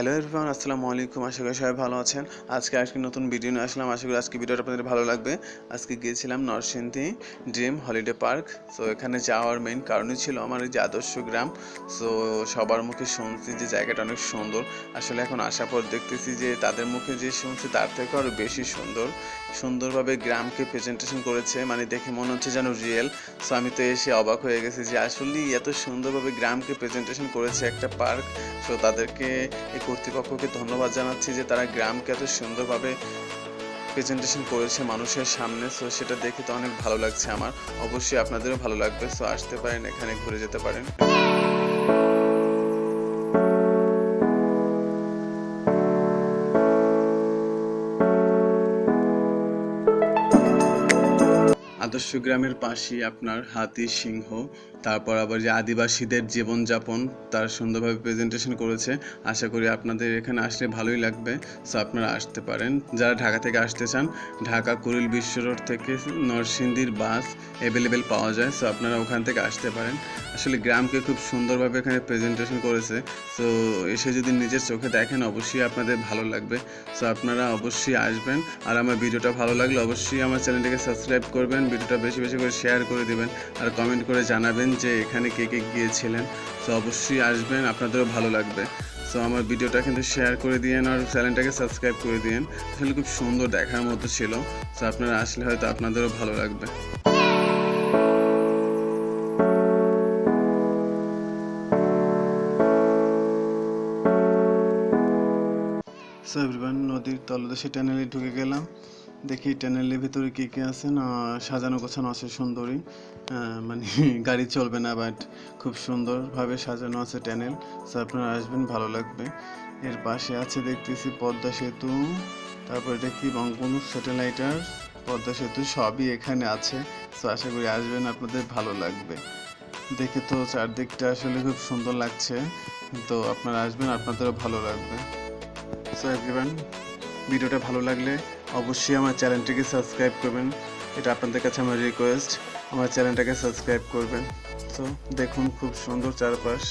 Hello everyone, আসসালামু আলাইকুম। আশা করি সবাই ভালো আছেন। আজকে নতুন ভিডিও নিয়ে আসলাম। আশা করি আজকে ভিডিওটা আপনাদের ভালো লাগবে। আজকে গিয়েছিলাম Narsingdi dream holiday park. So এখানে যাওয়ার মেইন কারণই ছিল আমার এই যে আদর্শ গ্রাম। সো সবার মুখে শুনছি যে জায়গাটা অনেক সুন্দর। আসলে এখন আসার পর দেখতেছি যে তাদের মুখে যে শুনছি তার থেকে আরও বেশি সুন্দরভাবে গ্রামকে প্রেজেন্টেশন করেছে, মানে দেখে মনে হচ্ছে যেন রিয়েল। সো আমি তো এসে অবাক হয়ে গেছি যে আসলেই এত সুন্দরভাবে গ্রামকে প্রেজেন্টেশন করেছে একটা পার্ক। সো তাদেরকে, এই কর্তৃপক্ষকে ধন্যবাদ জানাচ্ছি যে তারা গ্রামকে এত সুন্দরভাবে প্রেজেন্টেশন করেছে মানুষের সামনে। সো সেটা দেখে তো অনেক ভালো লাগছে আমার। অবশ্যই আপনাদেরও ভালো লাগবে। সো আসতে পারেন, এখানে ঘুরে যেতে পারেন। আদর্শ গ্রামের পাশেই আপনার হাতি, সিংহ, তারপর আবার যে আদিবাসীদের জীবনযাপন তার সুন্দরভাবে প্রেজেন্টেশন করেছে। আশা করি আপনাদের এখানে আসলে ভালোই লাগবে। সো আপনারা আসতে পারেন। যারা ঢাকা থেকে আসতে চান, ঢাকা কুড়িল বিশ্ব রোড থেকে নরসিংদীর বাস অ্যাভেলেবেল পাওয়া যায়। সো আপনারা ওখান থেকে আসতে পারেন। আসলে গ্রামকে খুব সুন্দরভাবে এখানে প্রেজেন্টেশন করেছে। সো এসে যদি নিজের চোখে দেখেন অবশ্যই আপনাদের ভালো লাগবে। সো আপনারা অবশ্যই আসবেন। আর আমার ভিডিওটা ভালো লাগলে অবশ্যই আমার চ্যানেলটাকে সাবস্ক্রাইব করবেন, ভিডিওটা বেশি বেশি করে শেয়ার করে দেবেন, আর কমেন্ট করে জানাবেন যে এখানে কে কে গিয়েছিলেন। সো অবশ্যই আসবেন, আপনাদেরও ভালো লাগবে। সো আমার ভিডিওটা কিন্তু শেয়ার করে দিয়েন আর চ্যানেলটাকে সাবস্ক্রাইব করে দিয়েন। আসলে খুব সুন্দর দেখার মতো ছিল। সো আপনারা আসলে হয়তো আপনাদেরও ভালো লাগবে। সো এভরিওয়ান, নদীর তলদেশে টানেলে ঢুকে গেলাম। দেখি টানেলের ভিতরে কী কী আছে না, সাজানো গোছানো আছে সুন্দরই। মানে গাড়ি চলবে না, বাট খুব সুন্দরভাবে সাজানো আছে টানেল। সো আপনারা আসবেন, ভালো লাগবে। এর পাশে আছে দেখতেছি পদ্মা সেতু, তারপর এটা কি বঙ্গবন্ধু স্যাটেলাইটার, পদ্মা সেতু সবই এখানে আছে। সো আশা করি আসবেন, আপনাদের ভালো লাগবে। দেখে তো চারদিকটা আসলে খুব সুন্দর লাগছে। তো আপনারা আসবেন, আপনাদেরও ভালো লাগবে। সো এভরিওয়ান, ভিডিওটা ভালো লাগলে অবশ্যই আমার চ্যানেলটিকে সাবস্ক্রাইব করবেন। এটা আপনাদের কাছে আমার রিকোয়েস্ট, আমার চ্যানেলটাকে সাবস্ক্রাইব করবেন। তো দেখুন খুব সুন্দর চারপাশ।